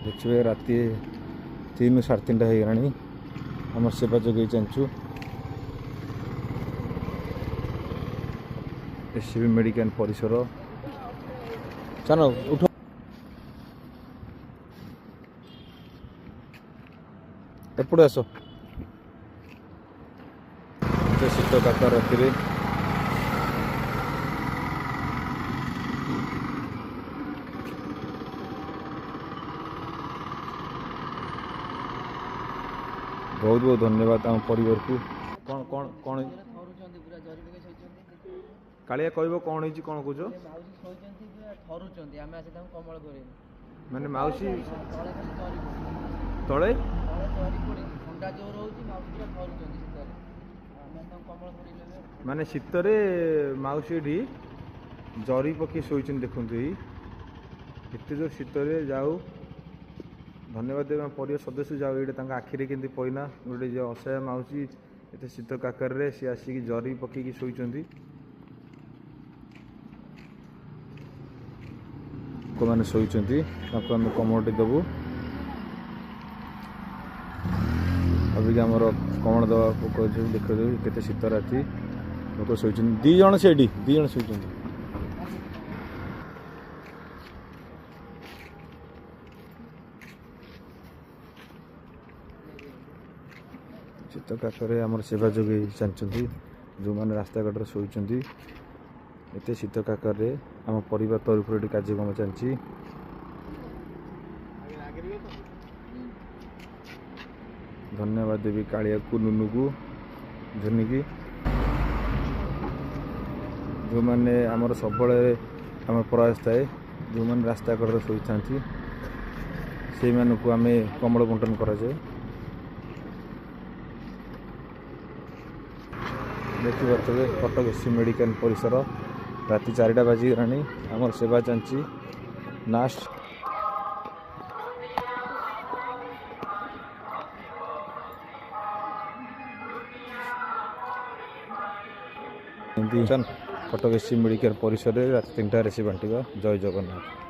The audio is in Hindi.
देखिए राति 3 साढ़े 3 हो गलानी आम सेवा जोगे चाहूँ एससीबी मेडिकल परिसर चल उठ एपटे आस शीत काकर राति बहुत बहुत धन्यवाद आम परिवार को कौन कौन कौन कालिया कहब कौन है कौन कौच माने माउसी तले माने शीतरे माउसी जरी पकई शोच देखु एत जो शीतरे जाऊ धन्यवाद देव परिवार सदस्य जाऊ ये आखिरी केमती पईना गोटे जो असहाय माउसी एत शीत काकर सी आसिक जरी पकईकी शोचती लोक मैंने शोचती आम कमलटी देवु अभी आमर कमल दवा देख केते शीत राति लोक शोचती दी जन से दी जन शोचती शीत काकर आम सेवा जोगे चाहती जो मैंने रास्ता घाट शोचती एत शीत काकर आम परिवार तरफ ये कार्यक्रम चलती धन्यवाद देवी कालिया को नुनु को झुनी की जो मैंने आमर सब आम प्रयास थाए जो मैंने रास्ता कड़े शोई था से मानक आम कमल बंटन कराए देखिए कटक एससी मेडिकल परिसर राति 4टा बाजिगलानी आमर सेवा चलती लास्ट कटक एससी मेडिकल परिसर राति 3टार से बांटा जय जगन्नाथ।